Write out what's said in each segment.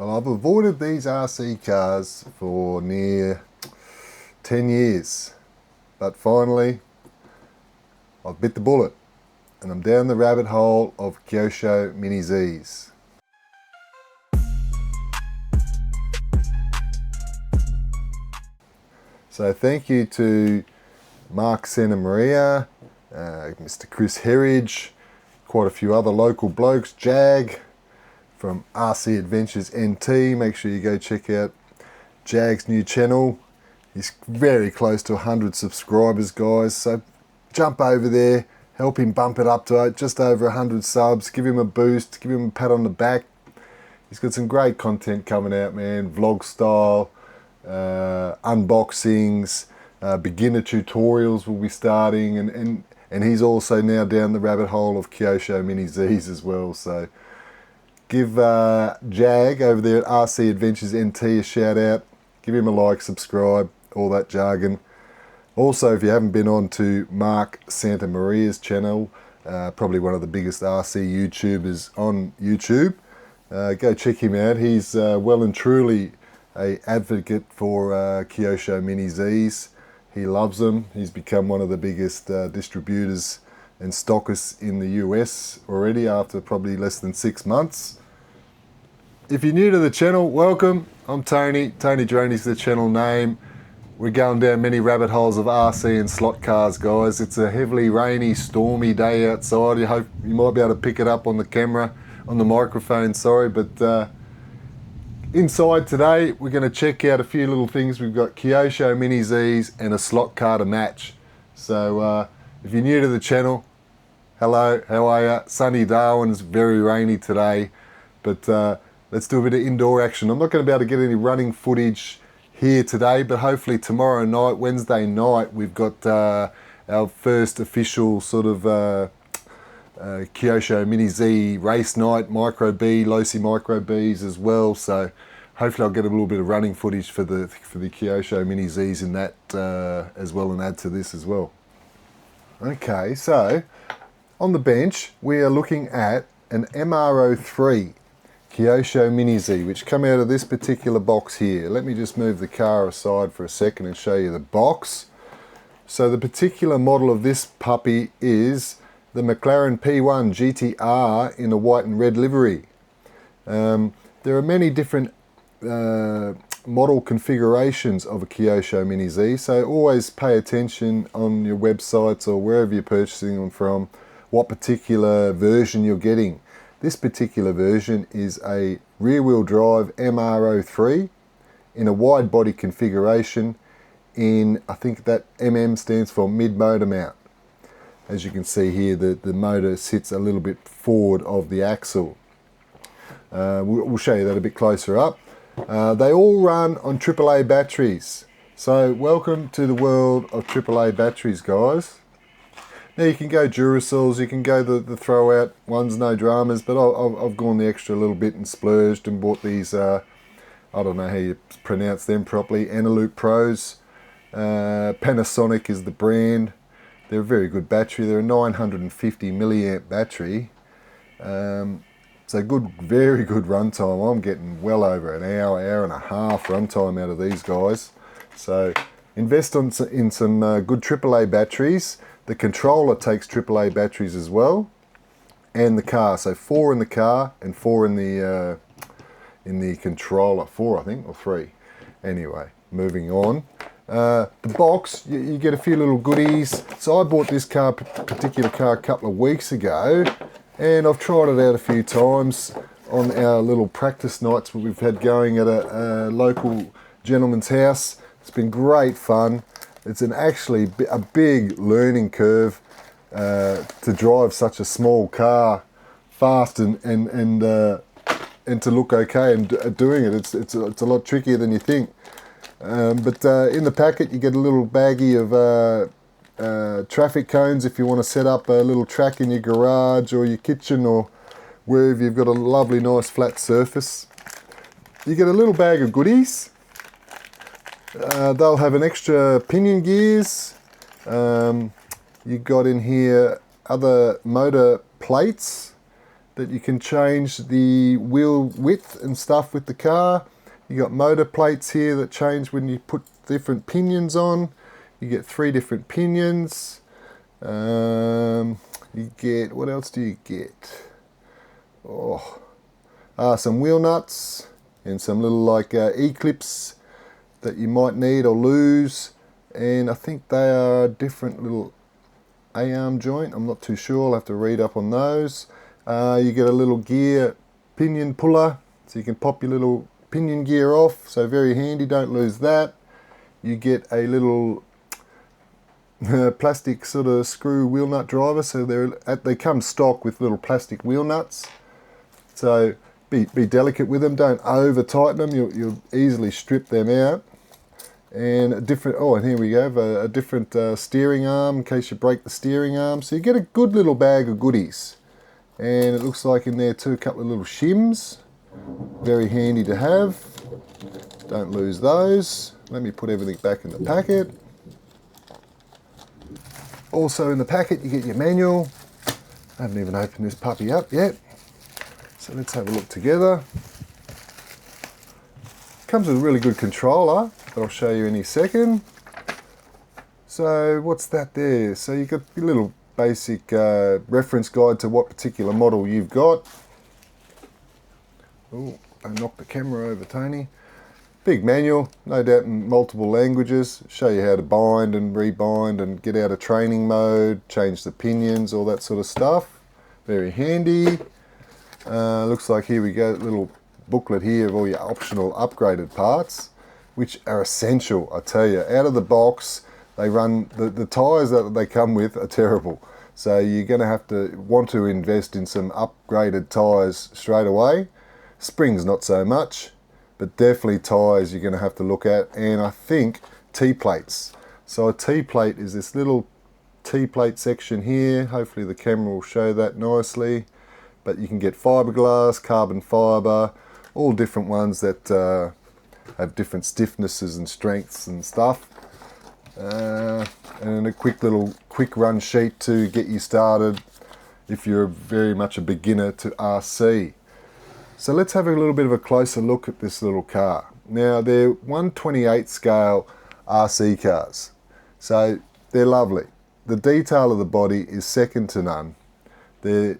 Well, I've avoided these RC cars for near 10 years, but finally I've bit the bullet and I'm down the rabbit hole of Kyosho Mini Zs. So thank you to Mark Santa Maria, Mr. Chris Herridge, quite a few other local blokes, Jag from RC Adventures NT. Make sure you go check out Jag's new channel. He's very close to 100 subscribers, guys, so jump over there, help him bump it up to just over 100 subs, give him a boost, give him a pat on the back. He's got some great content coming out, man, vlog style, unboxings, beginner tutorials will be starting, and he's also now down the rabbit hole of Kyosho Mini Zs as well. So give Jag over there at RC Adventures NT a shout out, give him a like, subscribe, all that jargon. Also, if you haven't been on to Mark Santa Maria's channel, probably one of the biggest RC YouTubers on YouTube, go check him out. He's well and truly an advocate for Kyosho Mini Zs. He loves them. He's become one of the biggest distributors and stockists in the US already after probably less than 6 months. If you're new to the channel, welcome. I'm Tony. Tonydrony is the channel name. We're going down many rabbit holes of RC and slot cars, guys. It's a heavily rainy, stormy day outside. I hope you might be able to pick it up on the camera, on the microphone, sorry, but inside today, we're going to check out a few little things. We've got Kyosho Mini Zs and a slot car to match. So if you're new to the channel, hello, how are you? Sunny Darwin's very rainy today, but let's do a bit of indoor action. I'm not going to be able to get any running footage here today, but hopefully tomorrow night, Wednesday night, we've got our first official sort of Kyosho Mini Z race night, Micro B, Losi Micro Bs as well. So hopefully I'll get a little bit of running footage for the Kyosho Mini Zs in that as well, and add to this as well. Okay, so on the bench we are looking at an MR03 Kyosho Mini Z, which come out of this particular box here. Let me just move the car aside for a second and show you the box. So the particular model of this puppy is the McLaren P1 GTR in a white and red livery. There are many different model configurations of a Kyosho Mini Z, so always pay attention on your websites or wherever you're purchasing them from, what particular version you're getting. This particular version is a rear-wheel drive MR03 in a wide body configuration in, I think that MM stands for mid-motor mount. As you can see here, the motor sits a little bit forward of the axle. We'll show you that a bit closer up. They all run on AAA batteries. So welcome to the world of AAA batteries, guys. Now you can go Duracells, you can go the throw-out ones, no dramas, but I've gone the extra little bit and splurged and bought these, I don't know how you pronounce them properly, Eneloop Pros. Panasonic is the brand. They're a very good battery. They're a 950 milliamp battery. So good, very good runtime. I'm getting well over an hour and a half runtime out of these guys. So invest in some good AAA batteries. The controller takes AAA batteries as well, and the car. So 4 in the car and 4 in the controller. 4, I think, or 3. Anyway, moving on. The box, you get a few little goodies. So I bought this particular car a couple of weeks ago, and I've tried it out a few times on our little practice nights we've had going at a local gentleman's house. It's been great fun. It's actually a big learning curve to drive such a small car fast and to look okay and doing it. It's a lot trickier than you think. But in the packet you get a little baggie of traffic cones if you want to set up a little track in your garage or your kitchen or wherever you've got a lovely nice flat surface. You get a little bag of goodies. They'll have an extra pinion gears. You got in here other motor plates. that you can change the wheel width and stuff with the car. You got motor plates here that change when you put different pinions on. You get 3 different pinions. You get, what else do you get? Some wheel nuts and some little like E-clips that you might need or lose. And I think they are different little A-arm joint. I'm not too sure. I'll have to read up on those. You get a little gear pinion puller, so you can pop your little pinion gear off. So very handy, don't lose that. You get a little plastic sort of screw wheel nut driver. So they come stock with little plastic wheel nuts. So be delicate with them. Don't over tighten them. You'll easily strip them out. And a different, and here we go, a different steering arm in case you break the steering arm. So you get a good little bag of goodies. And it looks like in there too, a couple of little shims. Very handy to have. Don't lose those. Let me put everything back in the packet. Also in the packet you get your manual. I haven't even opened this puppy up yet. So let's have a look together. Comes with a really good controller that I'll show you in a second. So what's that there? So you've got your little basic reference guide to what particular model you've got. Oh, don't knock the camera over, Tony. Big manual, no doubt in multiple languages. Show you how to bind and rebind and get out of training mode, change the pinions, all that sort of stuff. Very handy. Looks like here we go, little booklet here of all your optional upgraded parts, which are essential, I tell you. Out of the box, they run, the tyres that they come with are terrible. So you're going to have to want to invest in some upgraded tyres straight away. Springs not so much, but definitely tyres you're going to have to look at. And I think T-plates. So a T-plate is this little T-plate section here. Hopefully the camera will show that nicely. But you can get fiberglass, carbon fibre, all different ones that have different stiffnesses and strengths and stuff. And a quick run sheet to get you started if you're very much a beginner to RC. So let's have a little bit of a closer look at this little car. Now they're 1/28 scale RC cars, so they're lovely. The detail of the body is second to none. They're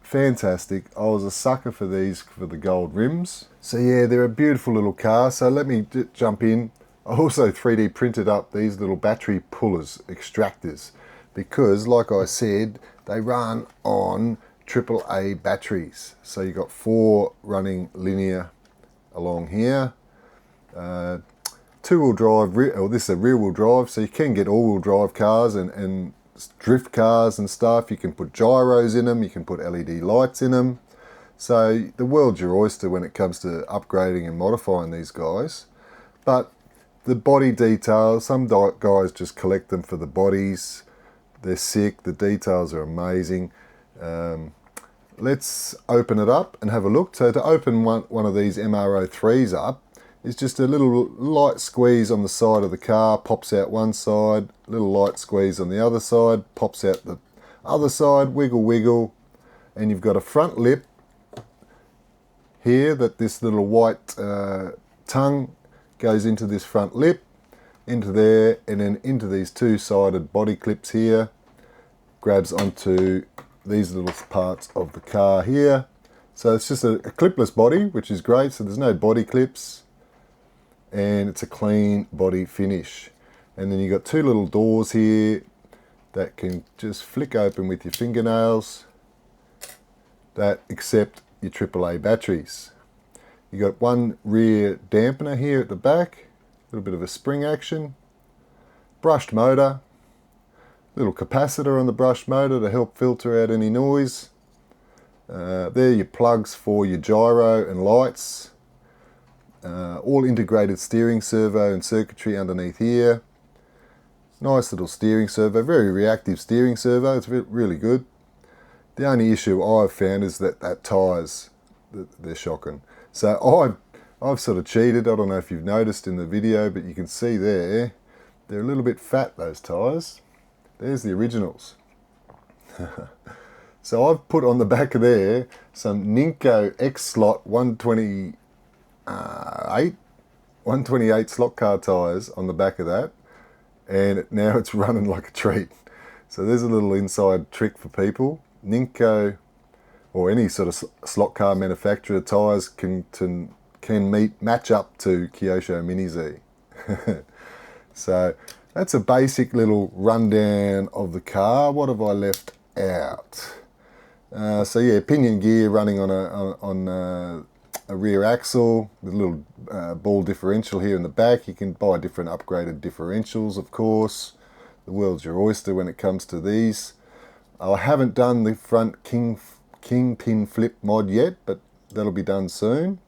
fantastic. I was a sucker for these for the gold rims. So yeah, they're a beautiful little car. So let me jump in. I also 3D printed up these little battery pullers, extractors, because like I said, they run on AAA batteries. So you've got 4 running linear along here. Two-wheel drive, this is a rear-wheel drive, so you can get all-wheel drive cars and drift cars and stuff. You can put gyros in them, you can put LED lights in them. So the world's your oyster when it comes to upgrading and modifying these guys. But the body details, some guys just collect them for the bodies. They're sick, the details are amazing. Let's open it up and have a look. So to open one of these MR03s up is just a little light squeeze on the side of the car, pops out one side, little light squeeze on the other side, pops out the other side, wiggle wiggle, and you've got a front lip here that this little white tongue goes into this front lip, into there, and then into these two-sided body clips here, grabs onto these little parts of the car here. So it's just a clipless body, which is great, so there's no body clips, and it's a clean body finish. And then you've got 2 little doors here that can just flick open with your fingernails that accept your AAA batteries. You got 1 rear dampener here at the back, a little bit of a spring action, brushed motor, little capacitor on the brushed motor to help filter out any noise. There are your plugs for your gyro and lights, all integrated steering servo and circuitry underneath here. Nice little steering servo, very reactive steering servo, it's really good. The only issue I've found is that tyres, they're shocking. So I've sort of cheated. I don't know if you've noticed in the video, but you can see there, they're a little bit fat, those tyres. There's the originals. So I've put on the back of there some Ninko X slot 128 slot car tyres on the back of that, and now it's running like a treat. So there's a little inside trick for people. Ninko or any sort of slot car manufacturer tyres can match up to Kyosho Mini Z. So that's a basic little rundown of the car. What have I left out? So yeah, pinion gear running on a rear axle with a little ball differential here in the back. You can buy different upgraded differentials, of course. The world's your oyster when it comes to these. I haven't done the front kingpin flip mod yet, but that'll be done soon.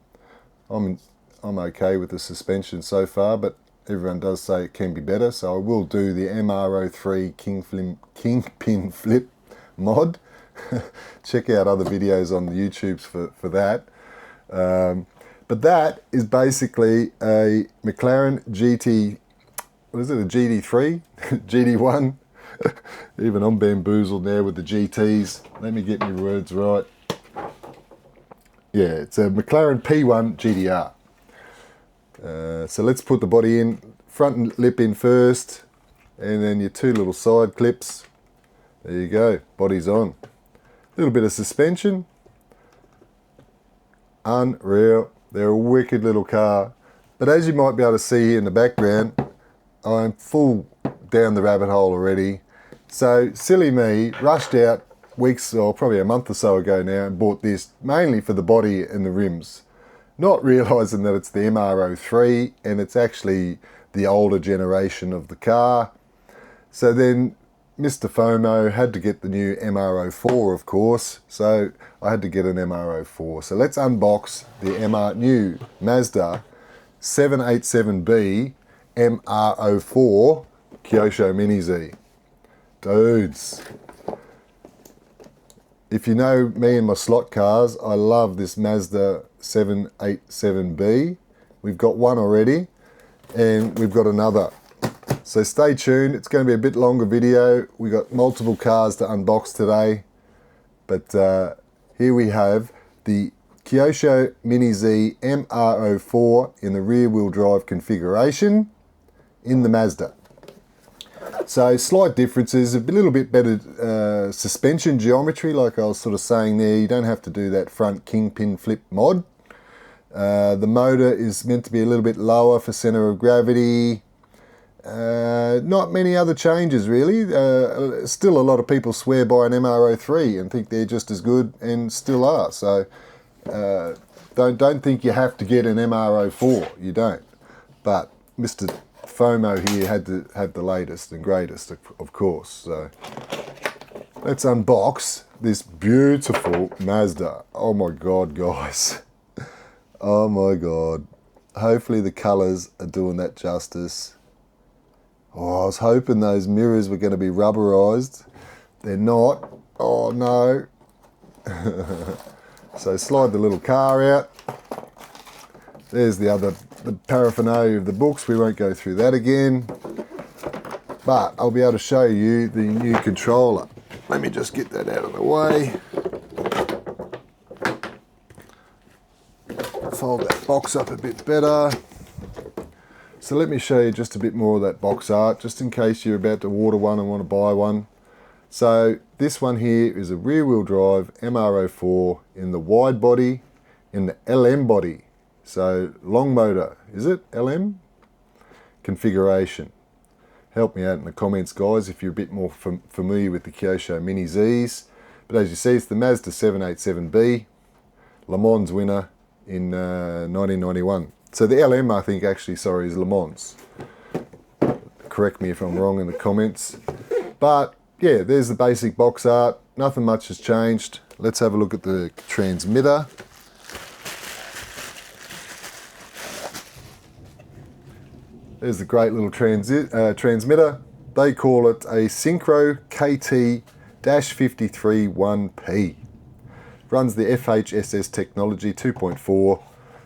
I'm okay with the suspension so far, but everyone does say it can be better, so I will do the MR03 kingpin flip mod. Check out other videos on the YouTubes for that. But that is basically a McLaren GT, what is it, a GT3? GT1? Even I'm bamboozled now with the GTs. Let me get my words right. Yeah, it's a McLaren P1 GTR. So let's put the body in, front lip in first, and then your two little side clips. There you go, body's on. A little bit of suspension. Unreal. They're a wicked little car. But as you might be able to see in the background, I'm full down the rabbit hole already. So silly me, rushed out weeks or probably a month or so ago now and bought this mainly for the body and the rims. Not realising that it's the MR03 and it's actually the older generation of the car. So then Mr. FOMO had to get the new MR04, of course, so I had to get an MR04. So let's unbox the new Mazda 787B MR04 Kyosho Mini Z. Dudes, if you know me and my slot cars, I love this Mazda 787B. We've got one already, and we've got another. So stay tuned, it's going to be a bit longer video. We got multiple cars to unbox today. But here we have the Kyosho Mini Z MR04 in the rear wheel drive configuration in the Mazda. So slight differences, a little bit better suspension geometry, like I was sort of saying there. You don't have to do that front kingpin flip mod. The motor is meant to be a little bit lower for center of gravity. Not many other changes really. Still a lot of people swear by an MR03 and think they're just as good, and still are. So don't think you have to get an MR04. You don't. But Mr. FOMO here had to have the latest and greatest, of course. So let's unbox this beautiful Mazda. Oh my God, guys. Oh my God. Hopefully the colours are doing that justice. Oh, I was hoping those mirrors were going to be rubberized. They're not. Oh no. So slide the little car out. There's the paraphernalia of the books. We won't go through that again. But I'll be able to show you the new controller. Let me just get that out of the way. Fold that box up a bit better. So let me show you just a bit more of that box art, just in case you're about to order one and want to buy one. So this one here is a rear wheel drive MR04 in the wide body, in the LM body. So long motor, is it LM? Configuration. Help me out in the comments, guys, if you're a bit more familiar with the Kyosho Mini Zs. But as you see, it's the Mazda 787B, Le Mans winner in 1991. So the LM, I think, actually, sorry, is Le Mans. Correct me if I'm wrong in the comments. But yeah, there's the basic box art. Nothing much has changed. Let's have a look at the transmitter. There's the great little transmitter. They call it a Synchro KT-531P. Runs the FHSS technology 2.4.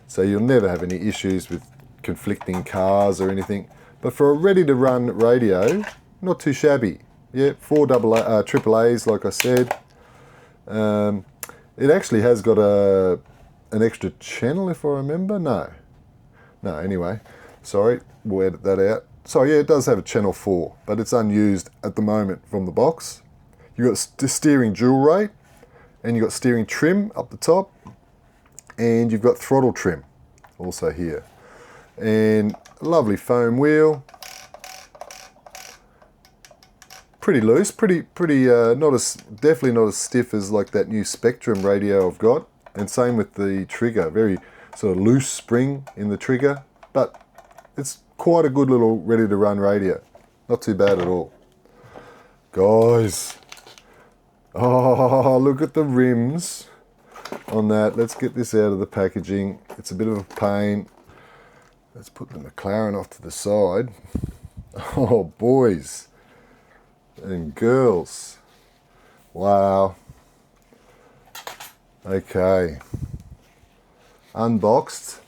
So you'll never have any issues with conflicting cars or anything. But for a ready-to-run radio, not too shabby. Yeah, 4 AAAs, like I said. It actually has got an extra channel, if I remember. No, anyway, sorry, we'll edit that out. So yeah, it does have a channel 4, but it's unused at the moment from the box. You've got steering dual rate, and you've got steering trim up the top, and you've got throttle trim also here. And a lovely foam wheel. Pretty loose, definitely not as stiff as like that new Spectrum radio I've got. And same with the trigger, very sort of loose spring in the trigger, but it's quite a good little ready to run radio. Not too bad at all. Guys, oh, look at the rims on that. Let's get this out of the packaging. It's a bit of a pain. Let's put the McLaren off to the side. Oh, boys and girls. Wow. Okay. Unboxed.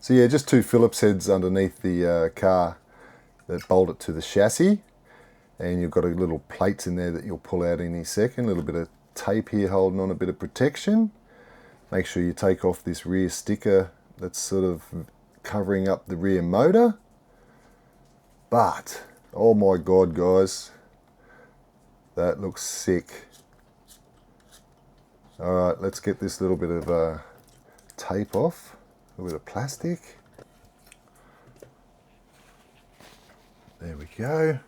So yeah, just 2 Phillips heads underneath the car that bolt it to the chassis. And you've got a little plates in there that you'll pull out any second. A little bit of tape here holding on a bit of protection. Make sure you take off this rear sticker that's sort of covering up the rear motor. But, oh my God, guys. That looks sick. Alright, let's get this little bit of tape off. A little bit of plastic. There we go.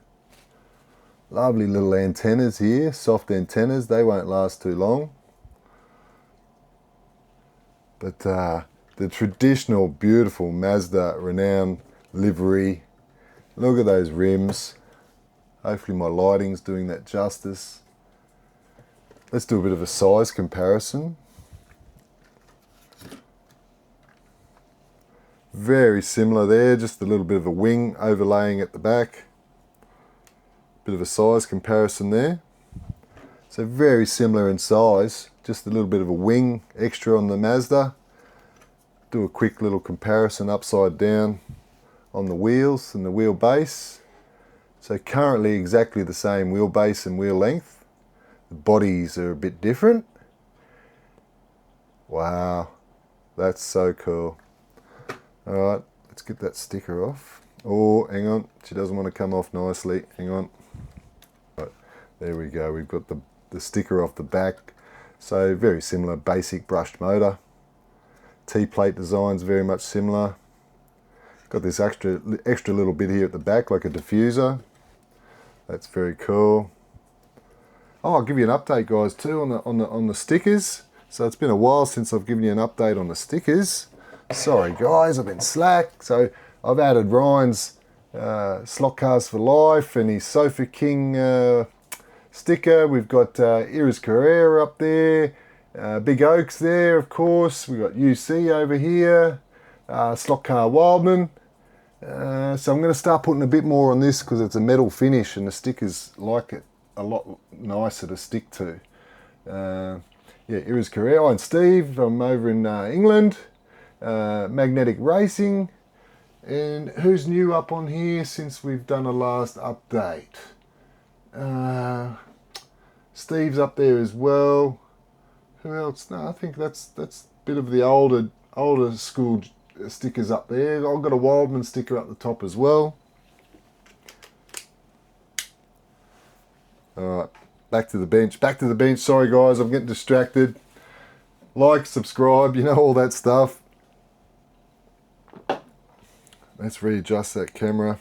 Lovely little antennas here, soft antennas. They won't last too long. But the traditional, beautiful Mazda renowned livery. Look at those rims. Hopefully my lighting's doing that justice. Let's do a bit of a size comparison. Very similar there, just a little bit of a wing overlaying at the back. Bit of a size comparison there. So very similar in size, just a little bit of a wing extra on the Mazda. Do a quick little comparison upside down on the wheels and the wheelbase. So currently exactly the same wheelbase and wheel length. The bodies are a bit different. Wow, that's so cool. Alright, let's get that sticker off. Oh, hang on, she doesn't want to come off nicely. Hang on. Right, there we go, we've got the sticker off the back. So very similar, basic brushed motor. T-plate design's very much similar. Got this extra little bit here at the back, like a diffuser. That's very cool. Oh, I'll give you an update, guys, too on the stickers. So it's been a while since I've given you an update on the stickers. Sorry, guys, I've been slack. So I've added Ryan's Slot Cars for Life and his Sofa King sticker. We've got Iris Carrera up there. Big Oaks there, of course. We've got UC over here. Slot Car Wildman. So I'm going to start putting a bit more on this because it's a metal finish and the stickers like it a lot nicer to stick to. Yeah, Iris Carrera and Steve from over in England. Magnetic Racing. And who's new up on here since we've done a last update? Steve's up there as well. Who else? No, I think that's a bit of the older school stickers up there. I've got a Wildman sticker up the top as well. Alright, back to the bench. Sorry guys, I'm getting distracted. Like, subscribe, you know, all that stuff. Let's readjust that camera.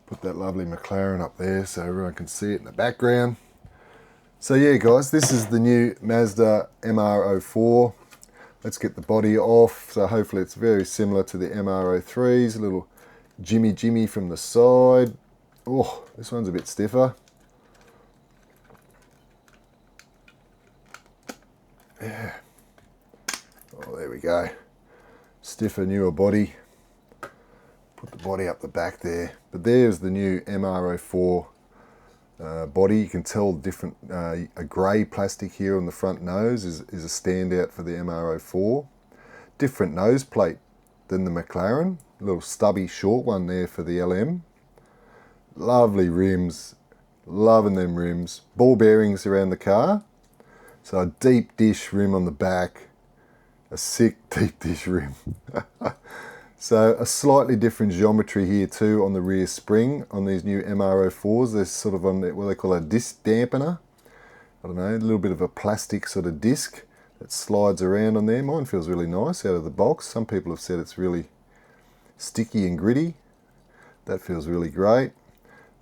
Put that lovely McLaren up there so everyone can see it in the background. So yeah guys, this is the new Mazda MR04. Let's get the body off. So hopefully it's very similar to the MR03s. A little Jimmy from the side. Oh, this one's a bit stiffer. Yeah. Oh, there we go. Stiffer, newer body. Put the body up the back there. But there's the new MR04 body. You can tell different, a grey plastic here on the front nose is a standout for the MR04. Different nose plate than the McLaren. A little stubby short one there for the LM. Lovely rims. Loving them rims. Ball bearings around the car. So a deep dish rim on the back, a sick deep dish rim. So a slightly different geometry here too on the rear spring on these new MR04s. They're sort of on what they call a disc dampener. I don't know, a little bit of a plastic sort of disc that slides around on there. Mine feels really nice out of the box. Some people have said it's really sticky and gritty. That feels really great.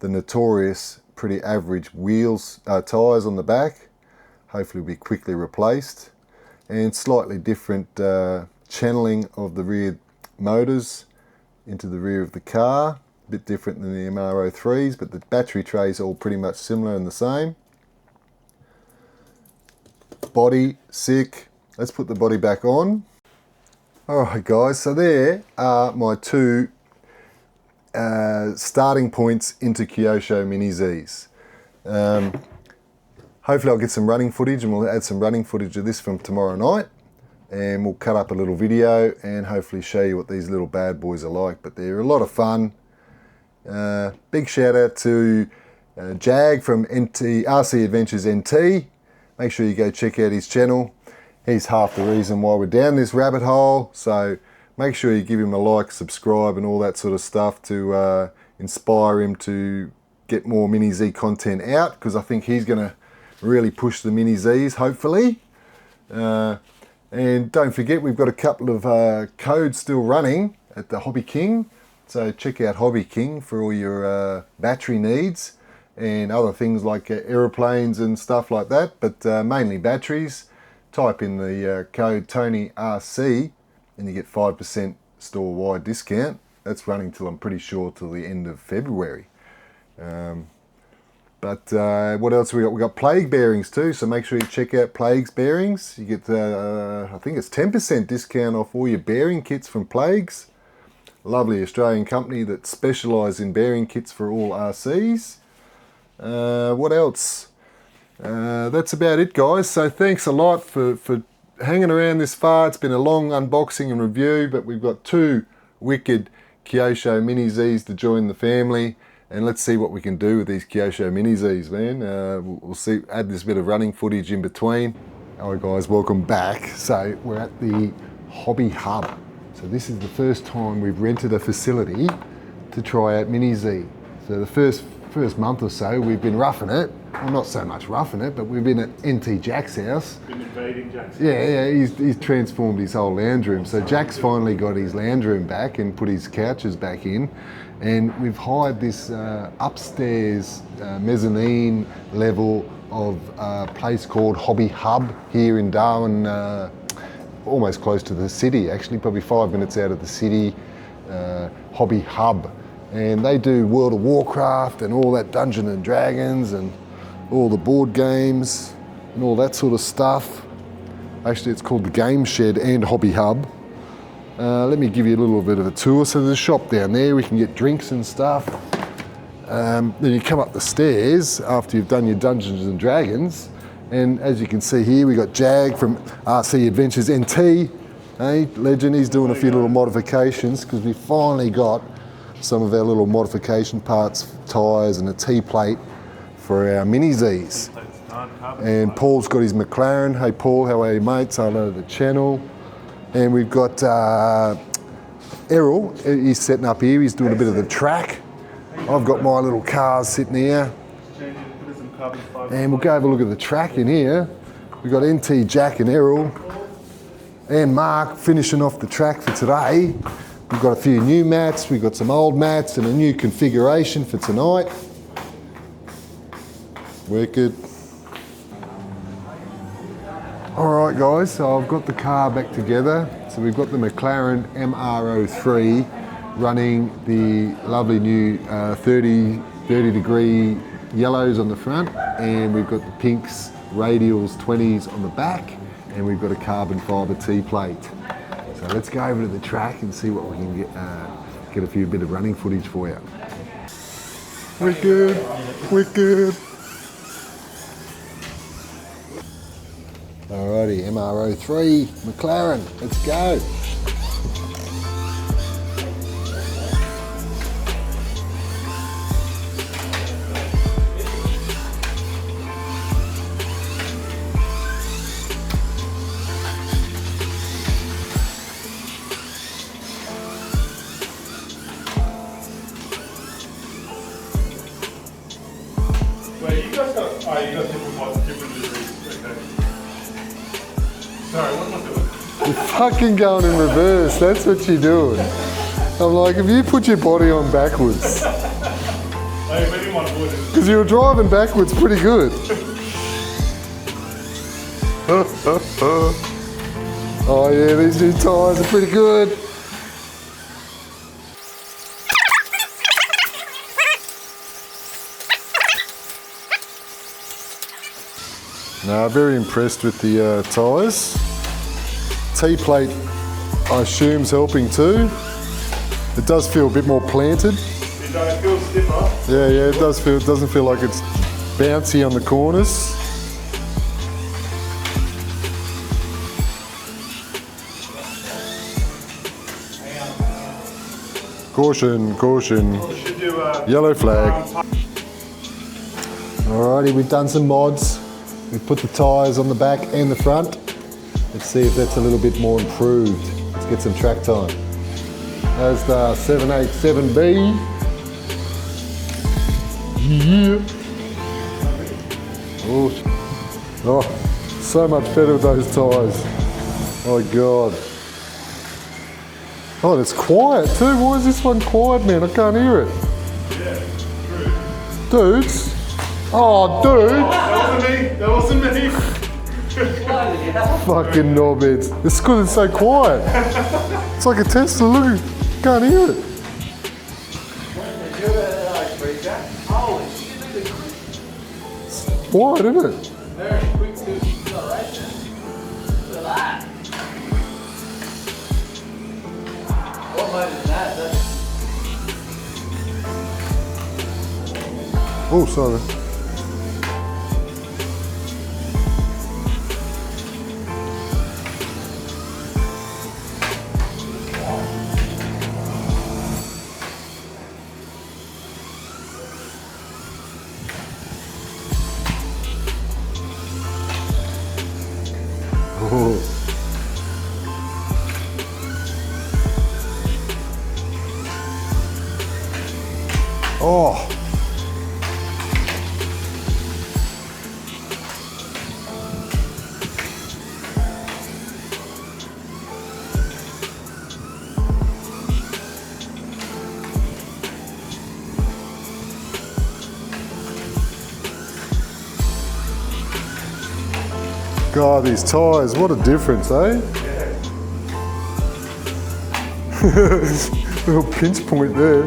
The notorious pretty average wheels, tyres on the back. Hopefully will be quickly replaced. And slightly different channeling of the rear motors into the rear of the car. A bit different than the MR03s, but the battery trays are all pretty much similar and the same. Body, sick. Let's put the body back on. Alright guys, so there are my two starting points into Kyosho Mini Zs. Hopefully I'll get some running footage, and we'll add some running footage of this from tomorrow night, and we'll cut up a little video and hopefully show you what these little bad boys are like. But they're a lot of fun. Big shout out to Jag from RC Adventures NT. Make sure you go check out his channel. He's half the reason why we're down this rabbit hole. So make sure you give him a like, subscribe and all that sort of stuff to inspire him to get more Mini Z content out, because I think he's going to really push the Mini Zs, hopefully. And don't forget, we've got a couple of codes still running at the Hobbyking. So check out Hobbyking for all your battery needs and other things like aeroplanes and stuff like that, but mainly batteries. Type in the code TonyRc and you get 5% store-wide discount. That's running till, I'm pretty sure, till the end of February. But what else we got? We got Plaig bearings too, so make sure you check out Plaig's bearings. You get, I think it's 10% discount off all your bearing kits from Plaig's. Lovely Australian company that specialise in bearing kits for all RCs. What else? That's about it, guys. So thanks a lot for hanging around this far. It's been a long unboxing and review, but we've got two wicked Kyosho Mini Zs to join the family. And let's see what we can do with these Kyosho Mini Zs, man. We'll see, add this bit of running footage in between. Alright guys, welcome back. So we're at the Hobby Hub. So this is the first time we've rented a facility to try out Mini Z. So the first month or so we've been roughing it. Well, not so much roughing it, but we've been at NT Jack's house. Been invading Jack's. Yeah, he's transformed his whole lounge room. So Jack's finally got his lounge room back and put his couches back in. And we've hired this upstairs mezzanine level of a place called Hobby Hub here in Darwin, almost close to the city actually, probably 5 minutes out of the city. Hobby Hub. And they do World of Warcraft and all that Dungeons and Dragons and all the board games and all that sort of stuff. Actually, it's called the Game Shed and Hobby Hub. Let me give you a little bit of a tour. So there's a shop down there, we can get drinks and stuff. Then you come up the stairs after you've done your Dungeons and Dragons. And as you can see here, we got Jag from RC Adventures NT. Hey, legend, he's doing a few little modifications because we finally got some of our little modification parts, tyres and a T-plate for our Mini Zs. And Paul's got his McLaren. Hey Paul, how are you, mate? Say hello to the channel. And we've got Errol, he's setting up here, he's doing a bit of the track. I've got my little cars sitting here. And we'll go have a look at the track in here. We've got NT Jack and Errol and Mark finishing off the track for today. We've got a few new mats, we've got some old mats and a new configuration for tonight. Wicked. Alright guys, so I've got the car back together. So we've got the McLaren MR03 running the lovely new 30 degree yellows on the front, and we've got the pinks, radials, 20s on the back, and we've got a carbon fibre T-plate. So let's go over to the track and see what we can get a few bit of running footage for you. Wicked, wicked. Alrighty, MR03 McLaren, let's go. fucking going in reverse. That's what you're doing. I'm like, if you put your body on backwards. Because you were driving backwards pretty good. Oh yeah, these new tyres are pretty good. Now, very impressed with the tyres. T-plate, I assume, is helping too. It does feel a bit more planted. It don't feel stiffer. Yeah, it does feel. It doesn't feel like it's bouncy on the corners. Caution, caution. Yellow flag. Alrighty, we've done some mods. We've put the tyres on the back and the front. Let's see if that's a little bit more improved. Let's get some track time. There's the 787B. Yeah. Oh, so much better with those tyres. Oh God. Oh, it's quiet too. Why is this one quiet, man? I can't hear it. Yeah, true. Dudes. Oh, dude. That wasn't me. Fucking knobheads. It's because it's so quiet. It's like a Tesla. Look, can't hear it. It's quiet, isn't it? Very quick to acceleration. Look at that. What mode is that? Oh, sorry. Oh. Oh. God, these tyres, what a difference, eh? Yeah. Little pinch point there.